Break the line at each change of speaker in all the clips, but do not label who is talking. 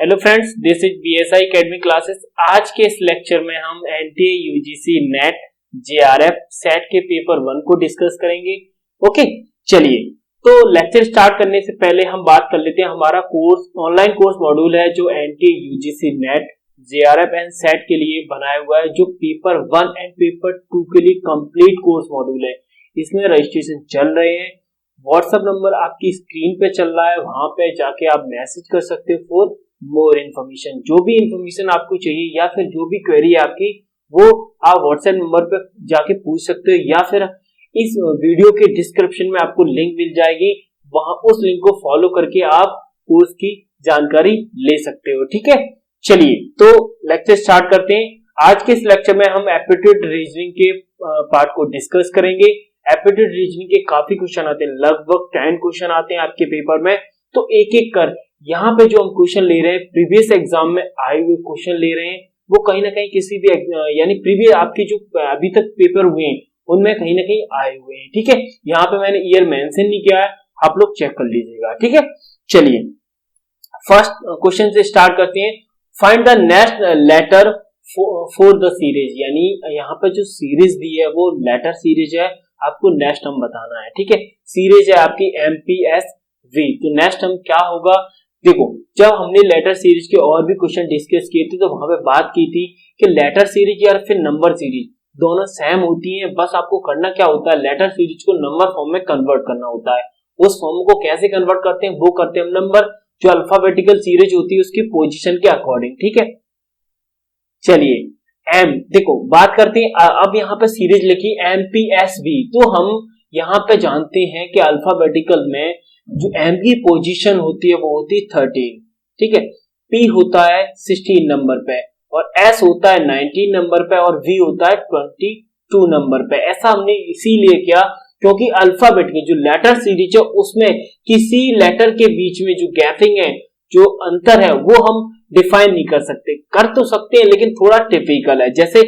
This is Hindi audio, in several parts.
Hello friends, this is BSI academy classes. आज के इस लेक्चर में हम NTA UGC net JRF set के पेपर 1 को डिस्कस करेंगे। ओके, चलिए तो लेक्चर स्टार्ट करने से पहले हम बात कर लेते हैं। हमारा कोर्स ऑनलाइन कोर्स मॉड्यूल है जो NTA UGC net JRF and set के लिए बनाया हुआ है, जो पेपर 1 एंड पेपर 2 के लिए कंप्लीट कोर्स मॉड्यूल है। इसमें रजिस्ट्रेशन चल रहे हैं। व्हाट्सएप नंबर आपकी स्क्रीन पे चल रहा है, वहां पे जाके आप मैसेज कर सकते हो फॉर मोर इन्फॉर्मेशन। जो भी इंफॉर्मेशन आपको चाहिए या फिर जो भी क्वेरी है आपकी, वो आप व्हाट्सएप नंबर पे जाके पूछ सकते हो, या फिर इस वीडियो के डिस्क्रिप्शन में आपको लिंक मिल जाएगी, वहां उस लिंक को फॉलो करके आप कोर्स की जानकारी ले सकते हो। ठीक है, चलिए तो लेक्चर स्टार्ट करते हैं। आज के इस लेक्चर में हम एप्टीट्यूड रीजनिंग के पार्ट को डिस्कस करेंगे। एप्टीट्यूड रीजनिंग के काफी क्वेश्चन आते हैं, लगभग 10 क्वेश्चन आते हैं आपके पेपर में। तो एक एक कर यहाँ पे जो हम क्वेश्चन ले रहे हैं, प्रीवियस एग्जाम में आए हुए क्वेश्चन ले रहे हैं, वो कहीं ना कहीं किसी भी यानी प्रीवियस आपके जो अभी तक पेपर हुए हैं उनमें कहीं ना कहीं आए हुए हैं। ठीक है, यहाँ पे मैंने ईयर मेंशन नहीं किया है, आप लोग चेक कर लीजिएगा। ठीक है, चलिए फर्स्ट क्वेश्चन से स्टार्ट करते हैं। Find the next letter for the series, यानी यहाँ पे जो सीरीज दी है वो लेटर सीरीज है, आपको नेक्स्ट टर्म बताना है। ठीक है, सीरीज है आपकी MPSV, तो नेक्स्ट टर्म क्या होगा? देखो, जब हमने लेटर सीरीज के और भी क्वेश्चन डिस्कस किए थे तो वहां पे बात की थी कि लेटर सीरीज या फिर नंबर सीरीज दोनों सेम होती हैं। बस आपको करना क्या होता है, लेटर सीरीज को नंबर फॉर्म में कन्वर्ट करना होता है। उस फॉर्म को कैसे कन्वर्ट करते हैं, वो करते हैं हम नंबर, जो अल्फाबेटिकल सीरीज होती है उसकी पोजीशन के अकॉर्डिंग। ठीक है, चलिए एम, देखो बात करते हैं। अब यहाँ पे सीरीज लिखी MPSV, तो हम यहाँ पे जानते हैं कि अल्फाबेटिकल में जो एम की पोजीशन होती है वो होती है 13। ठीक है, P होता है 16 नंबर पे, और S होता है 19 नंबर पे, और V होता है 22 नंबर पे। ऐसा हमने इसीलिए किया क्योंकि अल्फाबेट की जो लेटर सीरीज है उसमें किसी लेटर के बीच में जो गैपिंग है, जो अंतर है, वो हम डिफाइन नहीं कर सकते। कर तो सकते हैं लेकिन थोड़ा टिपिकल है। जैसे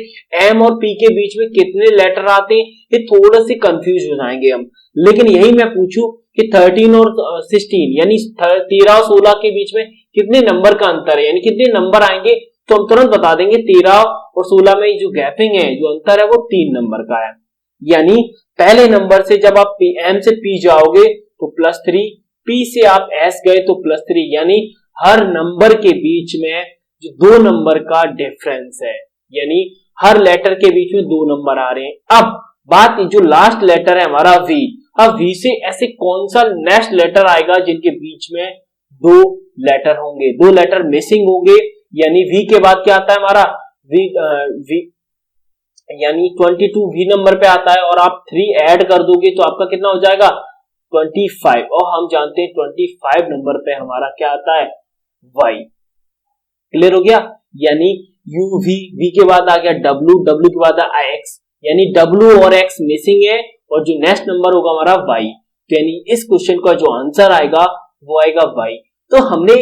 M और P के बीच में कितने लेटर आते हैं, ये थोड़े से कंफ्यूज हो जाएंगे हम। लेकिन यही मैं पूछूं कि 13 और 16 यानी 13 और 16 के बीच में कितने नंबर का अंतर है, यानी कितने नंबर आएंगे, तो हम तुरंत बता देंगे 13 और 16 में जो गैपिंग है, जो अंतर है, वो 3 नंबर का है। यानी पहले नंबर से जब आप M से P जाओगे तो +3, P से आप S गए तो +3, यानी हर नंबर के बीच में जो 2 नंबर का डिफरेंस है, यानी हर लेटर के बीच में 2 नंबर आ रहे हैं। अब बात जो लास्ट लेटर है हमारा V, अब V से ऐसे कौन सा नेक्स्ट लेटर आएगा जिनके बीच में 2 लेटर होंगे, 2 लेटर मिसिंग होंगे, यानी V के बाद क्या आता है हमारा V यानी 22 V नंबर पे आता है, और आप 3 ऐड कर दोगे तो आपका कितना हो जाएगा 25, और हम जानते हैं 25 नंबर पे हमारा क्या आता है Y। क्लियर हो गया, यानी UV, V के बाद आ गया W, W के बाद X, यानी W और X मिसिंग है, और जो नेक्स्ट नंबर होगा हमारा Y। तो यानी इस क्वेश्चन का जो आंसर आएगा वो आएगा Y। तो हमने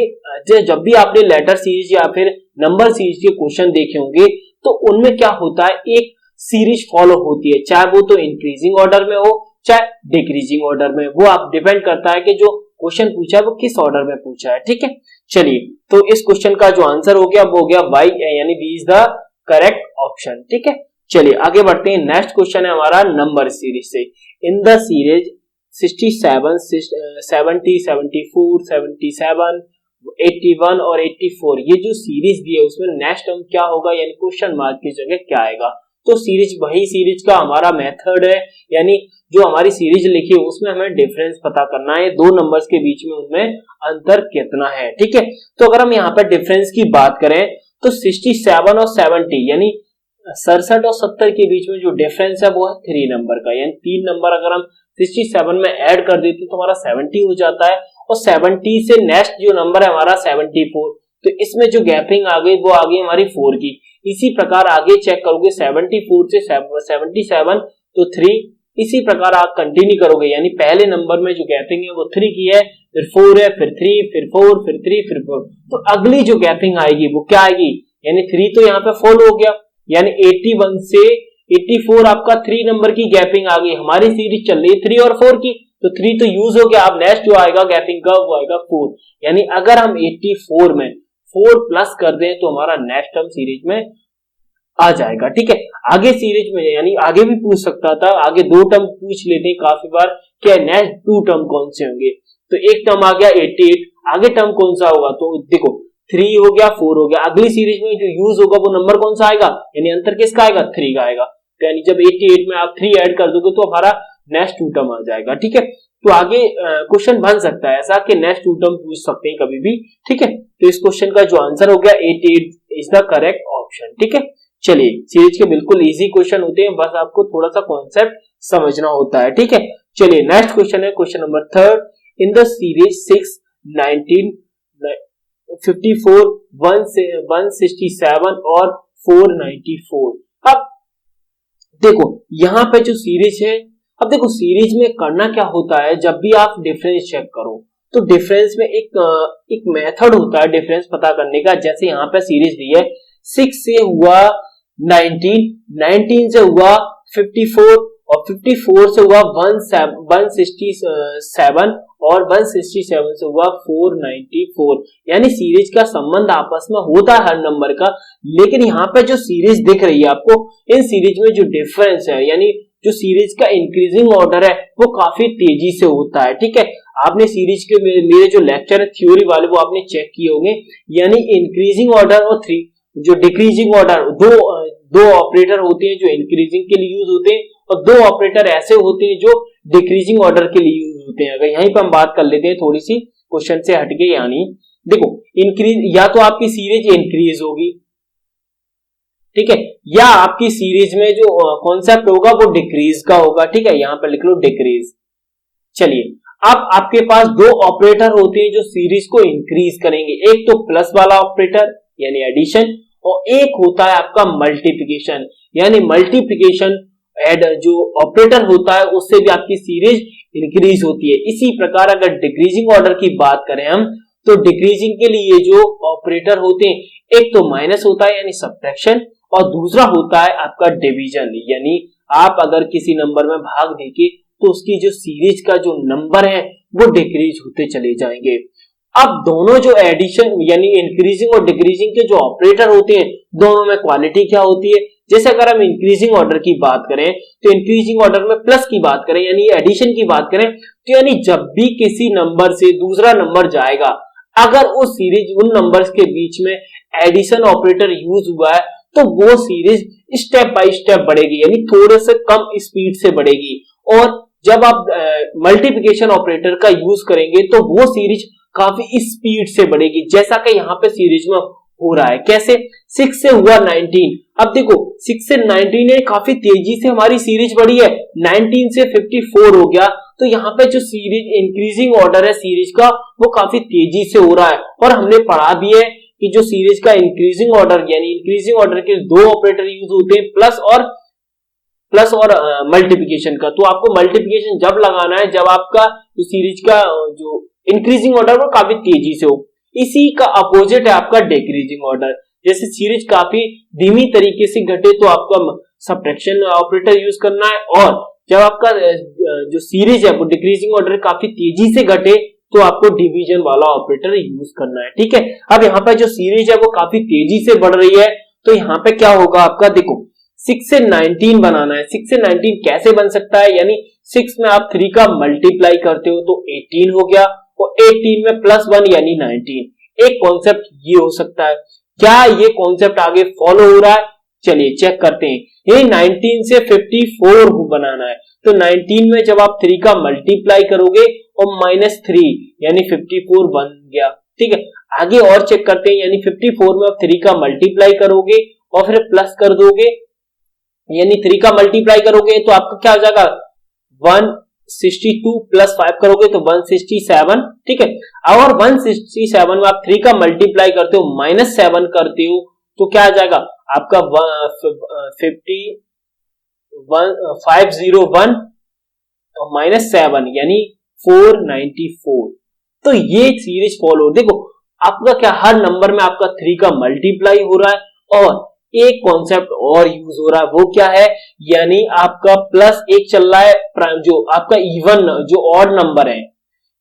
जब भी आपने लेटर सीरीज या फिर नंबर सीरीज के क्वेश्चन देखे होंगे तो उनमें क्या होता है, एक सीरीज फॉलो होती है, चाहे वो तो इंक्रीजिंग ऑर्डर में हो चाहे डिक्रीजिंग ऑर्डर में, वो आप डिपेंड करता है कि जो क्वेश्चन पूछा है वो किस ऑर्डर में पूछा है। ठीक है, चलिए तो इस क्वेश्चन का जो आंसर हो गया वो हो गया Y, यानी B is the correct option. ठीक है, चलिए आगे बढ़ते हैं। नेक्स्ट क्वेश्चन है हमारा नंबर सीरीज से। इन द सीरीज 67, 70, 74, 77, 81 और 84, ये जो सीरीज दी है उसमें नेक्स्ट टर्म क्या होगा, यानी क्वेश्चन मार्क की जगह क्या आएगा? तो सीरीज, वही सीरीज का हमारा मेथड है, यानी जो हमारी सीरीज लिखी है उसमें हमें डिफरेंस पता करना है, 2 नंबर्स के बीच में उनमें अंतर कितना है। ठीक है, तो अगर हम यहाँ पर डिफरेंस की बात करें तो 67 और 70 यानी 67 और 70 के बीच में जो डिफरेंस है वो है 3 नंबर का, यानी 3 नंबर अगर हम 67 में ऐड कर देते तो हमारा 70 हो जाता है, और 70 से नेक्स्ट जो नंबर है हमारा 74, तो इसमें जो गैपिंग आ गई वो आ गई हमारी 4 की। इसी प्रकार आगे चेक करोगे 74 से 77 तो 3, इसी प्रकार आप कंटिन्यू करोगे, यानी पहले नंबर में जो गैपिंग है वो 3 की है, फिर 4 है, फिर 3, फिर 4, फिर 3, फिर 4, तो अगली जो गैपिंग आएगी वो क्या आएगी, यानी 3 तो यहाँ पे फॉलो हो गया, यानी 81 से 84 आपका 3 नंबर की गैपिंग आ गई। हमारी सीरीज चल रही है 3 और 4 की, तो 3 तो यूज हो गया, अब नेक्स्ट जो आएगा गैपिंग का वो आएगा 4, यानी अगर हम 84 में 4 प्लस कर दें तो हमारा नेक्स्ट टर्म सीरीज में आ जाएगा। ठीक है, आगे सीरीज में यानी आगे भी पूछ सकता था, आगे 2 टर्म पूछ लेते हैं काफी बार, क्या नेक्स्ट 2 टर्म कौन से होंगे। तो एक टर्म आ गया 88, आगे टर्म कौन सा होगा, तो देखो 3 हो गया 4 हो गया, अगली सीरीज में जो यूज होगा वो नंबर कौन सा आएगा, यानी अंतर किसका आएगा, 3 का आएगा। तो यानी जब 88 में आप 3 ऐड कर दोगे तो हमारा नेक्स्ट 2 टर्म आ जाएगा। ठीक है, तो आगे क्वेश्चन बन सकता है ऐसा कि नेक्स्ट 2 टर्म पूछ सकते हैं कभी भी। ठीक है, तो इस क्वेश्चन का जो आंसर हो गया 88 इज द करेक्ट ऑप्शन। ठीक है, चलिए सीरीज के बिल्कुल इजी क्वेश्चन होते हैं, बस आपको थोड़ा सा कॉन्सेप्ट समझना होता है। ठीक है, चलिए नेक्स्ट क्वेश्चन है question number 3 in the series 6 19 54 167 और 494। अब देखो यहां पे जो सीरीज है, अब देखो सीरीज में करना क्या होता है, जब भी आप डिफरेंस चेक करो तो डिफरेंस में एक मेथड होता है डिफरेंस पता करने का। जैसे यहाँ पे सीरीज दी है 6 से हुआ 19, 19 से हुआ 54 और 54 से हुआ 167 और 167 से हुआ 494। यानी सीरीज का संबंध आपस में होता है हर नंबर का, लेकिन यहाँ पे जो सीरीज दिख रही है आपको, इन सीरीज में जो डिफरेंस है यानी जो सीरीज का इंक्रीजिंग ऑर्डर है वो काफी तेजी से होता है। ठीक है, आपने सीरीज के मेरे जो लेक्चर है थ्योरी वाले वो आपने चेक किए होंगे, यानी इंक्रीजिंग ऑर्डर और जो डिक्रीजिंग ऑर्डर, दो ऑपरेटर होते हैं जो इंक्रीजिंग के लिए यूज होते हैं और 2 ऑपरेटर ऐसे होते हैं जो डिक्रीजिंग ऑर्डर के लिए यूज होते हैं। अगर यहीं पर हम बात कर लेते हैं थोड़ी सी क्वेश्चन से हटके, यानी देखो इंक्रीज या तो आपकी सीरीज इंक्रीज होगी, ठीक है, या आपकी सीरीज में जो कॉन्सेप्ट होगा वो डिक्रीज का होगा। ठीक है, यहां पर लिख लो डिक्रीज। चलिए अब आपके पास 2 ऑपरेटर होते हैं जो सीरीज को इंक्रीज करेंगे, एक तो प्लस वाला ऑपरेटर यानी एडिशन, और एक होता है आपका मल्टीप्लिकेशन यानी मल्टीप्लिकेशन जो ऑपरेटर होता है उससे भी आपकी सीरीज इंक्रीज होती है। इसी प्रकार अगर डिक्रीजिंग ऑर्डर की बात करें हम, तो डिक्रीजिंग के लिए जो ऑपरेटर होते हैं, एक तो माइनस होता है यानी सब्ट्रैक्शन, और दूसरा होता है आपका डिवीजन, यानी आप अगर किसी नंबर में भाग देंगे तो उसकी जो सीरीज का जो नंबर है वो डिक्रीज होते चले जाएंगे। अब दोनों जो एडिशन यानी इंक्रीजिंग और डिक्रीजिंग के जो ऑपरेटर होते हैं, दोनों में क्वालिटी क्या होती है। जैसे अगर हम इंक्रीजिंग ऑर्डर की बात करें तो इंक्रीजिंग ऑर्डर में प्लस की बात करें यानी एडिशन की बात करें, तो यानी जब भी किसी नंबर से दूसरा नंबर जाएगा, अगर उस सीरीज उन नंबर्स के बीच में एडिशन ऑपरेटर यूज हुआ है तो वो सीरीज स्टेप बाय स्टेप बढ़ेगी, यानी थोड़े से कम स्पीड से बढ़ेगी। और जब आप मल्टीप्लिकेशन ऑपरेटर का यूज करेंगे तो वो सीरीज काफी स्पीड से बढ़ेगी, जैसा कि यहाँ पे सीरीज में हो रहा है। कैसे, 6 से हुआ 19, अब देखो 6 से 19 है, काफी तेजी से हमारी सीरीज बढ़ी है, 19 से 54 हो गया, तो यहाँ पे जो सीरीज इंक्रीजिंग ऑर्डर है सीरीज का वो काफी तेजी से हो रहा है। और हमने पढ़ा भी है कि जो सीरीज का इंक्रीजिंग ऑर्डर यानी इंक्रीजिंग ऑर्डर के 2 ऑपरेटर यूज होते हैं, प्लस और मल्टीप्लिकेशन का। तो आपको मल्टीप्लिकेशन जब लगाना है जब आपका जो सीरीज का जो इंक्रीजिंग ऑर्डर वो काफी तेजी से हो। इसी का अपोजिट है आपका डिक्रीजिंग ऑर्डर, जैसे सीरीज काफी धीमी तरीके से घटे तो आपका सब्ट्रैक्शन ऑपरेटर यूज करना है, और जब आपका जो सीरीज है वो डिक्रीजिंग ऑर्डर काफी तेजी से घटे तो आपको डिवीजन वाला ऑपरेटर यूज करना है। ठीक है, अब यहाँ पे जो सीरीज है वो काफी तेजी से बढ़ रही है, तो यहाँ पे क्या होगा आपका, देखो 6 से 19 बनाना है। 6 से 19 कैसे बन सकता है, यानी 6 में आप 3 का मल्टीप्लाई करते हो तो 18 हो गया, और 18 में +1 यानी 19। एक कॉन्सेप्ट ये हो सकता है, क्या ये कॉन्सेप्ट आगे फॉलो हो रहा है, चलिए चेक करते हैं। ये 19 से 54 बनाना है, तो 19 में जब आप 3 का मल्टीप्लाई करोगे और -3 यानी 54 बन गया। ठीक है, आगे और चेक करते हैं, यानी 54 में आप 3 का मल्टीप्लाई करोगे और फिर प्लस कर दोगे, यानी 3 का मल्टीप्लाई करोगे तो आपका क्या हो जाएगा 162 + 5 करोगे तो 167। ठीक है, और 167 में आप 3 का मल्टीप्लाई करते हो -7 करते हो तो क्या आ जाएगा आपका 501 -7 यानी 494। तो ये सीरीज फॉलो, देखो आपका क्या हर नंबर में आपका 3 का मल्टीप्लाई हो रहा है, और एक कॉन्सेप्ट और यूज हो रहा है, वो क्या है, यानी आपका +1 चल रहा है, जो आपका इवन जो ऑड नंबर है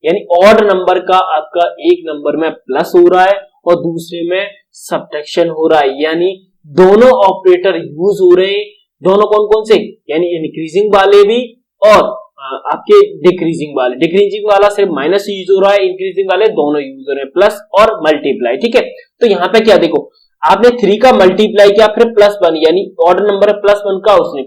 यानी ऑड नंबर का आपका एक नंबर में प्लस हो रहा है, और दूसरे में सब्ट्रैक्शन हो रहा है, यानी दोनों ऑपरेटर यूज हो रहे हैं। दोनों कौन कौन से, यानी इंक्रीजिंग वाले भी और आपके डिक्रीजिंग वाले। डिक्रीजिंग वाला सिर्फ माइनस यूज हो रहा है, इंक्रीजिंग वाले दोनों यूज हो रहे हैं, प्लस और मल्टीप्लाई। ठीक है, तो यहाँ पे क्या देखो, आपने 3 का मल्टीप्लाई किया, फिर +1 यानी ऑड नंबर है +1 का उसने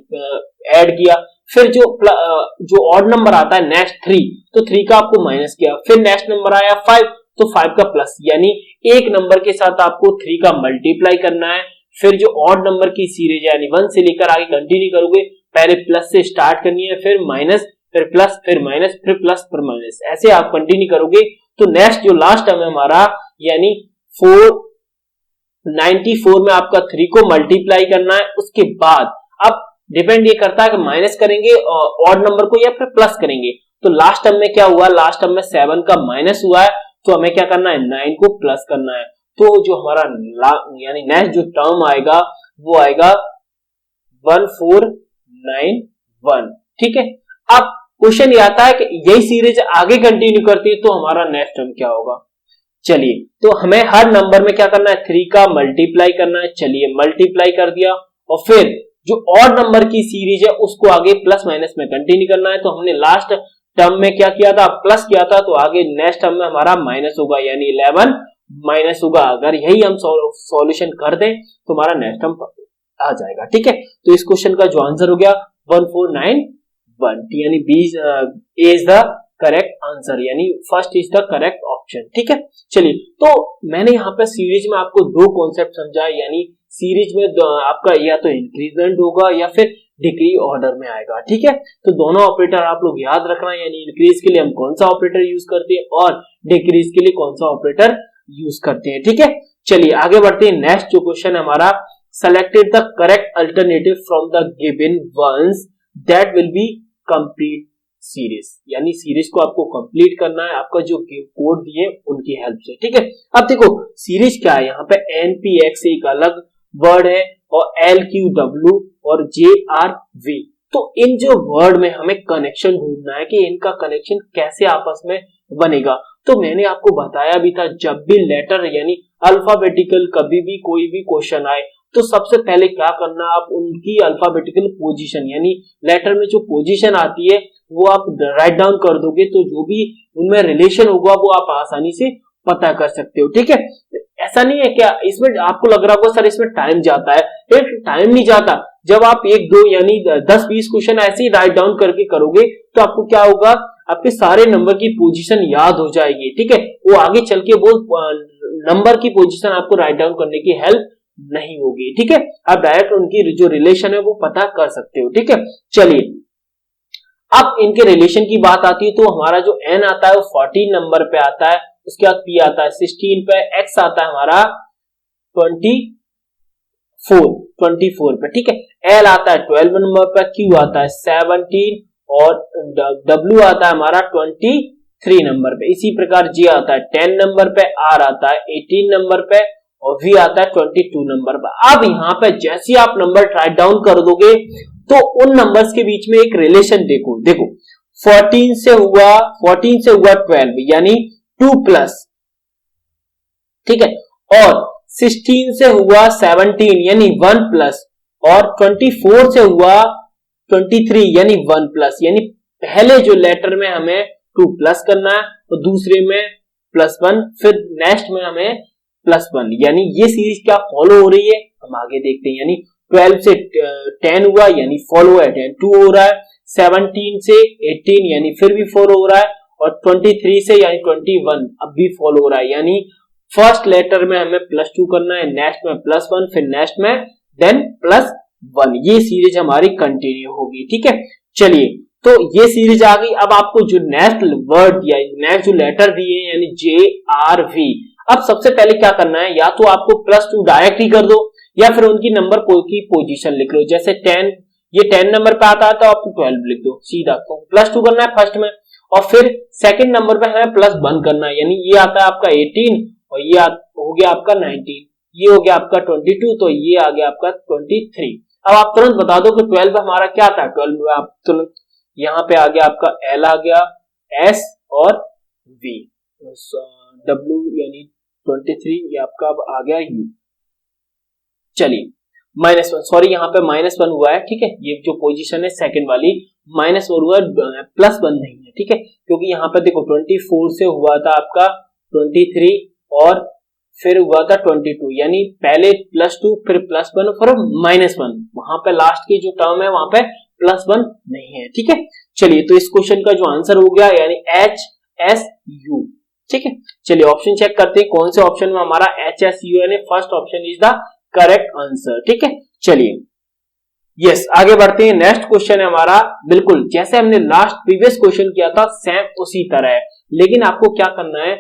ऐड किया, फिर जो ऑड नंबर आता है नेक्स्ट 3, तो 3 का आपको माइनस किया, फिर नेक्स्ट नंबर आया 5, तो 5 का प्लस, यानी एक नंबर के साथ आपको 3 का मल्टीप्लाई करना है। फिर जो ऑड नंबर की सीरीज यानी 1 से लेकर आगे कंटिन्यू करोगे, पहले प्लस से स्टार्ट करनी है, फिर माइनस, फिर प्लस, फिर माइनस, फिर प्लस, फिर माइनस, ऐसे आप कंटिन्यू करोगे। तो नेक्स्ट जो लास्ट टर्म है हमारा, यानी 494 में आपका 3 को मल्टीप्लाई करना है। उसके बाद अब डिपेंड ये करता है कि माइनस करेंगे ऑड नंबर को या फिर प्लस करेंगे। तो लास्ट टर्म में क्या हुआ, लास्ट टर्म में 7 का माइनस हुआ है, तो हमें क्या करना है, 9 को प्लस करना है। तो जो हमारा यानी नेक्स्ट जो टर्म आएगा वो आएगा 1491। ठीक है, अब क्वेश्चन ये आता है कि यही सीरीज आगे कंटिन्यू करती है तो हमारा नेक्स्ट टर्म क्या होगा। चलिए, तो हमें हर नंबर में क्या करना है, 3 का मल्टीप्लाई करना है। चलिए, मल्टीप्लाई कर दिया और फिर जो ऑड नंबर की सीरीज है उसको आगे प्लस माइनस में कंटिन्यू करना है। तो हमने लास्ट टर्म में क्या किया था, प्लस किया था, तो आगे नेक्स्ट टर्म में हमारा माइनस होगा, यानी 11 माइनस होगा। अगर यही हम सॉल्यूशन कर दें तो हमारा नेक्स्ट टर्म आ जाएगा। ठीक है, तो इस क्वेश्चन का जो आंसर हो गया 1491, यानी B is the correct answer, यानी first is the correct option. ठीक है, चलिए, तो मैंने यहाँ पे सीरीज में आपको दो कॉन्सेप्ट समझा, यानी सीरीज में आपका या तो इंक्रीजमेंट होगा या फिर डिक्री ऑर्डर में आएगा। ठीक है, तो दोनों ऑपरेटर आप लोग याद रखना, यानी इंक्रीज के लिए हम कौन सा ऑपरेटर यूज करते हैं और डिक्रीज के लिए कौन सा ऑपरेटर यूज करते हैं। ठीक है, चलिए आगे बढ़ते हैं। नेक्स्ट जो क्वेश्चन है हमारा, selected the correct alternative from the given ones that will be complete series, यानी सीरीज को आपको कंप्लीट करना है, आपका जो कोड दिए उनकी हेल्प से। ठीक है, अब देखो सीरीज क्या है, यहाँ पे NPX एक अलग वर्ड है और LQW और JRV। तो इन जो वर्ड में हमें कनेक्शन ढूंढना है कि इनका कनेक्शन कैसे आपस में बनेगा। तो मैंने आपको बताया भी था, जब भी लेटर यानी अल्फाबेटिकल कभी भी कोई भी क्वेश्चन आए तो सबसे पहले क्या करना, आप उनकी अल्फाबेटिकल पोजीशन यानी लेटर में जो पोजीशन आती है वो आप राइट डाउन कर दोगे, तो जो भी उनमें रिलेशन होगा वो आप आसानी से पता कर सकते हो। ठीक है, ऐसा नहीं है क्या इसमें आपको लग रहा होगा सर इसमें टाइम जाता है, टाइम नहीं जाता। जब आप 1 2 यानी 10-20 क्वेश्चन ऐसे ही राइट डाउन करके करोगे तो आपको क्या होगा, आपके सारे नंबर की पोजीशन याद हो जाएगी। ठीक है, वो आगे चल के वो नंबर की पोजीशन आपको राइट डाउन करने की हेल्प नहीं होगी। ठीक है, आप डायरेक्ट उनकी जो रिलेशन है वो पता कर सकते हो। ठीक है, चलिए अब इनके रिलेशन की बात आती है तो हमारा जो n आता है वो 14 नंबर पे आता है, उसके बाद p आता है 16 पे, x आता है हमारा 24 पे। ठीक है, l आता है 12 नंबर पे, q आता है 17 और w आता है हमारा 23 नंबर पे। इसी प्रकार g आता है 10 नंबर पे, r आता है 18 नंबर पे और v आता है 22 नंबर पर। अब यहाँ पे जैसे ही आप नंबर राइट डाउन कर दोगे तो उन नंबर्स के बीच में एक रिलेशन देखो 14 से हुआ 12 यानी 2+, ठीक है, और 16 से हुआ 17 यानी 1+, और 24 से हुआ 23 यानी 1+, यानी पहले जो लेटर में हमें 2+ करना है और दूसरे में +1, फिर नेक्स्ट में हमें +1, यानी ये सीरीज क्या फॉलो हो रही है हम आगे देखते हैं। यानी 12 से 10 हुआ यानी फॉलो है 10, 2 हो रहा है, 17 से 18 यानी फिर भी फॉलो हो रहा है, और 23 से यानी 21 अब भी फॉलो हो रहा है। यानी फर्स्ट लेटर में हमें +2 करना है, नेक्स्ट में +1, फिर नेक्स्ट में देन +1, ये सीरीज हमारी कंटिन्यू होगी। ठीक है, चलिए तो ये सीरीज आ गई। अब आपको जो नेक्स्ट वर्ड दिया, नेक्स्ट जो लेटर दिए यानी JRV, अब सबसे पहले क्या करना है, या तो आपको +2 डायरेक्ट ही कर दो या फिर उनकी नंबर की पोजीशन लिख लो। जैसे 10 ये 10 नंबर पे आता है तो आप 12 लिख दो सीधा, तो +2 करना है फर्स्ट में, और फिर सेकंड नंबर पे हमें +1 करना है, यानी ये आता है आपका 18 और ये हो गया आपका 19, ये हो गया आपका 22, तो ये आ गया आपका 23। अब आप तुरंत बता दो कि 12 हमारा क्या था, 12 में आप तुरंत यहाँ पे आ गया आपका L आ गया, S और V, W यानी 23 ये आपका अब आ गया u। चलिए -1, सॉरी यहाँ पे -1 हुआ है, ठीक है, ये जो पोजीशन है सेकंड वाली -1 हुआ है, +1 नहीं है, ठीक है, क्योंकि यहाँ पे देखो 24 से हुआ था आपका 23 और फिर हुआ था 22, यानी पहले +2 फिर +1 फिर -1, वहां पे लास्ट की जो टर्म है वहां पे +1 नहीं है, ठीक है। चलिए तो इस क्वेश्चन का जो आंसर हो गया यानी HSU, ठीक है। चलिए ऑप्शन चेक करते हैं कौन से ऑप्शन में हमारा HSU यानी first option is the correct answer, ठीक है। चलिए यस आगे बढ़ते हैं। नेक्स्ट क्वेश्चन है हमारा बिल्कुल जैसे हमने लास्ट प्रीवियस क्वेश्चन किया था सेम उसी तरह है, लेकिन आपको क्या करना है,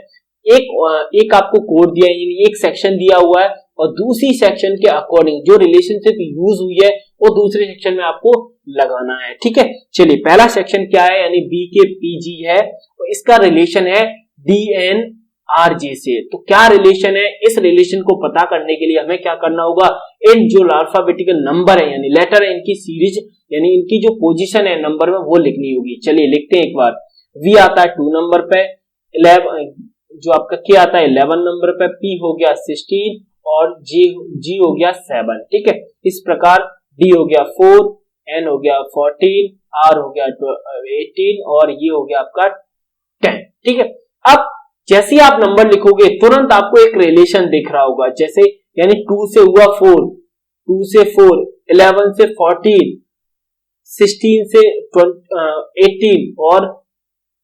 एक आपको कोड दिया है, यानी एक सेक्शन दिया हुआ है और दूसरी सेक्शन के अकॉर्डिंग जो रिलेशनशिप यूज हुई है वो दूसरे सेक्शन में आपको लगाना है, ठीक है। चलिए पहला सेक्शन क्या है, यानी बी के पीजी है और इसका रिलेशन है DNRJ से। तो क्या रिलेशन है, इस रिलेशन को पता करने के लिए हमें क्या करना होगा, इन जो अल्फाबेटिकल नंबर है यानी लेटर है इनकी सीरीज यानी इनकी जो पोजीशन है नंबर में वो लिखनी होगी। चलिए लिखते हैं एक बार। V आता है 2 नंबर पे, 11 जो आपका K आता है 11 नंबर पे, P हो गया 16 और G हो गया 7, ठीक है। इस प्रकार D हो गया 4, N हो गया 14, R हो गया 18 और ये हो गया आपका 10, ठीक है। अब जैसे आप नंबर लिखोगे तुरंत आपको एक रिलेशन दिख रहा होगा, जैसे यानी 2 से हुआ 4, 2 से 4, 11 से 14, 16 से 18 और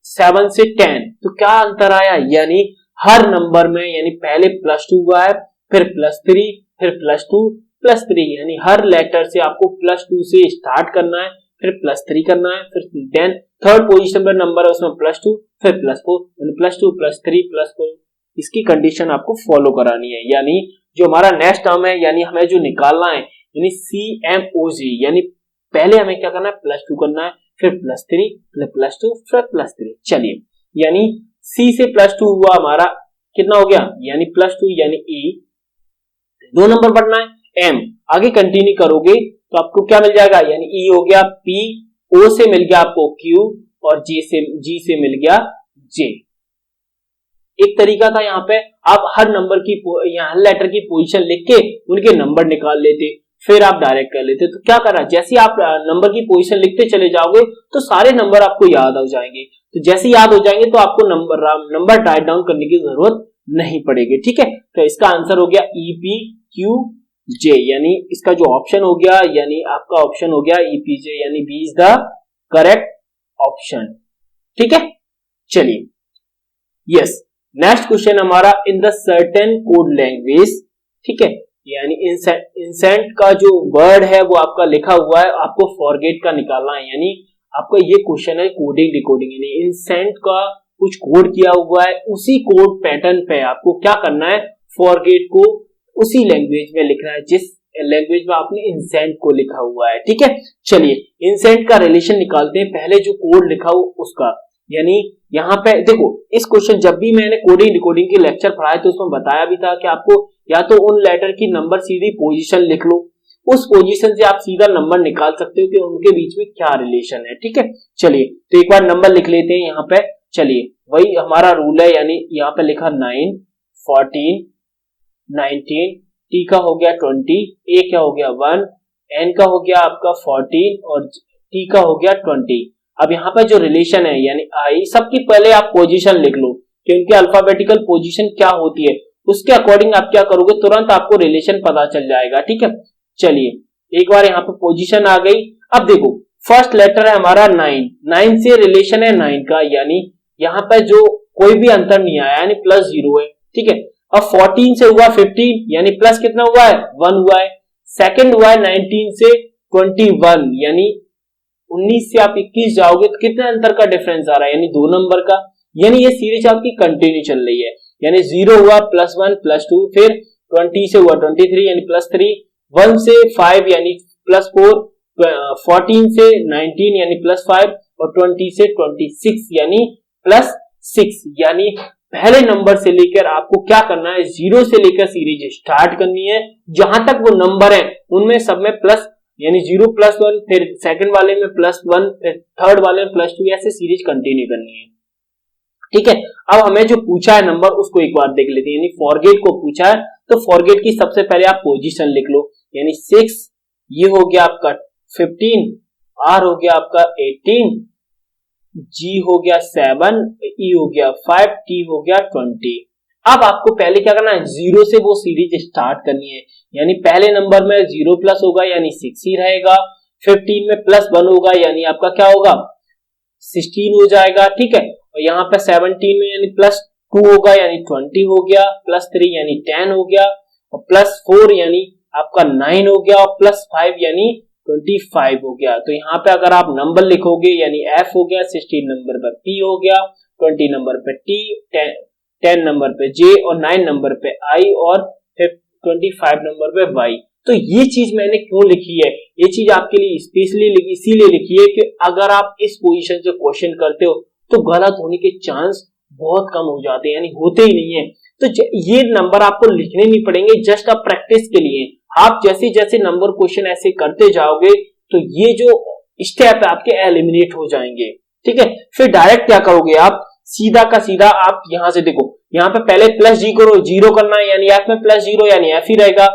7 से 10, तो क्या अंतर आया, यानी हर नंबर में यानी पहले +2 हुआ है, फिर +3, फिर +2, +3, यानी हर लेटर से आपको +2 से स्टार्ट करना है, फिर +3 करना है, फिर 10, थर्ड पोजीशन पर नंबर है उसमें +2, फिर +4, +2, +3, +4, इसकी कंडीशन आपको फॉलो करानी है। यानी जो हमारा नेक्स्ट टर्म है यानी हमें जो निकालना है यानी CMOG, यानी पहले हमें क्या करना है, +2 करना है, फिर +3, फिर +2, फिर +3। चलिए यानी C से +2 हुआ हमारा कितना हो गया, यानी +2 यानी E, 2 नंबर बढ़ना है M, आगे कंटिन्यू करोगे तो आपको क्या मिल जाएगा, यानी E हो गया P, O से मिल गया आपको Q और G से मिल गया J। एक तरीका था यहाँ पे आप हर नंबर की हर लेटर की पोजीशन लिख के उनके नंबर निकाल लेते, फिर आप डायरेक्ट कर लेते। तो क्या करा, जैसे आप नंबर की पोजीशन लिखते चले जाओगे तो सारे नंबर आपको याद हो जाएंगे, तो जैसे याद हो जाएंगे तो आपको नंबर राइट डाउन करने की जरूरत नहीं पड़ेगी, ठीक है। तो इसका आंसर हो गया EPQJ, यानी इसका जो ऑप्शन हो गया यानी आपका ऑप्शन हो गया EPJ, यानी B is the correct option, ठीक है। चलिए यस नेक्स्ट क्वेश्चन हमारा in the certain code language, ठीक है, यानी इंसेंट का जो वर्ड है वो आपका लिखा हुआ है, आपको फॉरगेट का निकालना है, यानी आपका ये क्वेश्चन है कोडिंग डिकोडिंग, यानी इंसेंट का कुछ कोड किया हुआ है उसी कोड पैटर्न पे आपको क्या करना है, फॉरगेट को उसी लैंग्वेज में लिखना है जिस लैंग्वेज में आपने इंसेंट को लिखा हुआ है, ठीक है। चलिए इंसेंट का रिलेशन निकालते हैं, पहले जो कोड लिखा हो उसका, यानी यहाँ पे देखो इस क्वेश्चन जब भी मैंने कोडिंग डिकोडिंग के लेक्चर पढ़ाए तो उसमें बताया भी था कि आपको या तो उन लेटर की नंबर सीधी पोजीशन लिख लो, उस पोजीशन से आप सीधा नंबर निकाल सकते हो कि उनके बीच में क्या रिलेशन है, ठीक है। चलिए तो एक बार नंबर लिख लेते हैं यहाँ पे। चलिए वही हमारा रूल है, यानी यहाँ पे लिखा 9, 14, 19, T का हो गया 20, A का हो गया 1, N का हो गया आपका 14 और T का हो गया 20। अब यहाँ पे जो रिलेशन है यानी आई, सबकी पहले आप पोजीशन लिख लो कि उनके अल्फाबेटिकल पोजीशन क्या होती है, उसके अकॉर्डिंग आप क्या करोगे, तुरंत आपको रिलेशन पता चल जाएगा, ठीक है। चलिए एक बार यहाँ पे पोजीशन आ गई। अब देखो फर्स्ट लेटर है हमारा 9 से रिलेशन है 9 का, यानी यहाँ पे जो कोई भी अंतर नहीं आया यानी +0 है, ठीक है। अब 14 से हुआ 15 यानी प्लस कितना हुआ है, 1 हुआ है। सेकंड हुआ है 19 से 21 यानी 19 से आप 21 जाओगे तो कितने अंतर का डिफरेंस आ रहा है, यानी 2 नंबर का, यानी ये सीरीज आपकी कंटिन्यू चल रही है, यानी 0 हुआ +1 +2, फिर 20 से हुआ 23 यानी +3, 1 से 5 यानी +4, 14 से 19 यानी +5 और 20 से 26 यानी +6, यानी पहले नंबर से लेकर आपको क्या करना है, 0 से लेकर सीरीज स्टार्ट करनी है, जहां तक वो नंबर है उनमें सब में प्लस यानी 0 +1, फिर सेकंड वाले में +1, फिर थर्ड वाले में +2, ऐसे सीरीज कंटिन्यू करनी है। ठीक है। अब हमें जो पूछा है नंबर उसको एक बार देख लेते हैं, यानी फॉरगेट को पूछा है तो फॉरगेट की सबसे पहले आप पोजीशन लिख लो, यानी 6, ये हो गया आपका 15, आर हो गया आपका 18, जी हो गया 7, ई हो गया 5, टी हो गया 20। अब आपको पहले क्या करना है, 0 से वो सीरीज स्टार्ट करनी है, यानी पहले नंबर में 0 प्लस होगा यानी 6 ही रहेगा, 15 में प्लस 1 होगा यानी आपका क्या होगा 16 हो जाएगा, ठीक है। और यहाँ पे 17 में यानी प्लस 2 होगा यानी 20 हो गया, प्लस 3 यानी 10 हो गया, और प्लस 4 यानी आपका 9 हो गया, और प्लस 5 यानी 25 हो गया। तो यहाँ पे अगर आप नंबर लिखोगे यानी F हो गया, 16 नंबर पर P हो गया, 20 नंबर पे T, 10 नंबर पे J, और 9 नंबर पे I, और 25 नंबर पे Y। तो ये चीज मैंने क्यों लिखी है, ये चीज आपके लिए स्पेशली इसीलिए लिखी है कि अगर आप इस पोजीशन से क्वेश्चन करते हो तो गलत होने के चांस बहुत कम हो जाते हैं, यानी होते ही नहीं है। तो ये नंबर आपको लिखने नहीं पड़ेंगे, जस्ट आप प्रैक्टिस के लिए। आप जैसे जैसे नंबर क्वेश्चन ऐसे करते जाओगे तो ये जो स्टेप है आपके एलिमिनेट हो जाएंगे, ठीक है। फिर डायरेक्ट क्या करोगे आप, सीधा का सीधा आप यहां से देखो, यहाँ पे पहले प्लस जी करो, 0 करना है यानी एफ में प्लस 0 यानी एफ ही रहेगा,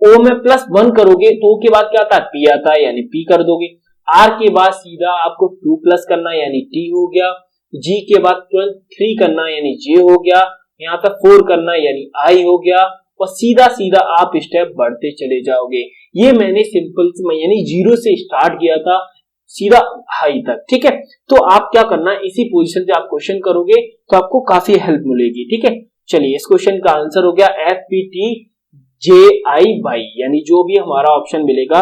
ओ में प्लस 1 करोगे तो ओ के बाद क्या आता है पी आता है यानी पी कर दोगे, आर के बाद सीधा आपको 2 प्लस करना है यानी टी हो गया, जी के बाद 3 करना है यानी जे हो गया, यहाँ पे 4 करना है यानी आई हो गया, और सीधा सीधा आप स्टेप बढ़ते चले जाओगे। ये मैंने सिंपल यानी 0 से स्टार्ट किया था सीधा हाई तक, ठीक है। तो आप क्या करना, इसी पोजीशन से आप क्वेश्चन करोगे तो आपको काफी हेल्प मिलेगी, ठीक है। चलिए इस क्वेश्चन का आंसर हो गया एफ पी टी जे आई वाई, यानी जो भी हमारा ऑप्शन मिलेगा।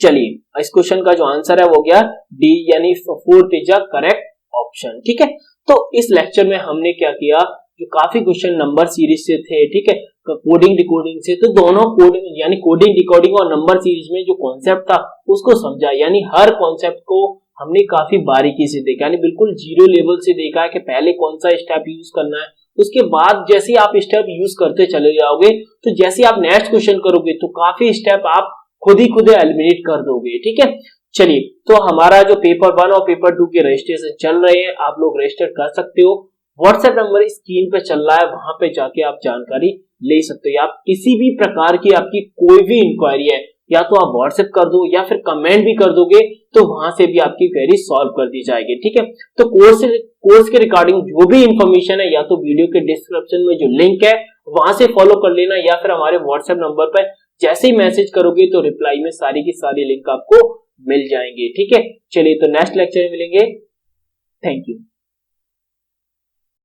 चलिए इस क्वेश्चन का जो आंसर है वो गया डी, यानी 4th is the correct option, ठीक है। तो इस लेक्चर में हमने क्या किया, जो काफी क्वेश्चन नंबर सीरीज से थे, ठीक है, कोडिंग डिकोडिंग से, तो दोनों कोडिंग यानी कोडिंग डिकोडिंग और नंबर सीरीज में जो कॉन्सेप्ट था उसको समझा, यानी हर कॉन्सेप्ट को हमने काफी बारीकी से देखा, यानी बिल्कुल जीरो लेवल से देखा है कि पहले कौन सा स्टेप यूज करना है, उसके बाद जैसे आप स्टेप यूज करते चले जाओगे तो जैसे आप नेक्स्ट क्वेश्चन करोगे तो काफी स्टेप आप खुद एलिमिनेट कर दोगे, ठीक है। चलिए तो हमारा जो पेपर 1 और पेपर 2 के रजिस्ट्रेशन चल रहे हैं, आप लोग रजिस्टर कर सकते हो, व्हाट्सएप नंबर स्क्रीन पे चल रहा है, वहां पे जाके आप जानकारी ले सकते हो। आप किसी भी प्रकार की आपकी कोई भी इंक्वायरी है या तो आप व्हाट्सएप कर दो या फिर कमेंट भी कर दोगे तो वहां से भी आपकी क्वेरी सॉल्व कर दी जाएगी, ठीक है। तो कोर्स के रिगार्डिंग जो भी इंफॉर्मेशन है या तो वीडियो के डिस्क्रिप्शन में जो लिंक है वहां से फॉलो कर लेना, या फिर हमारे व्हाट्सएप नंबर पर जैसे ही मैसेज करोगे तो रिप्लाई में सारी की सारी लिंक आपको मिल जाएंगे, ठीक है। चलिए तो नेक्स्ट लेक्चर में मिलेंगे, थैंक यू।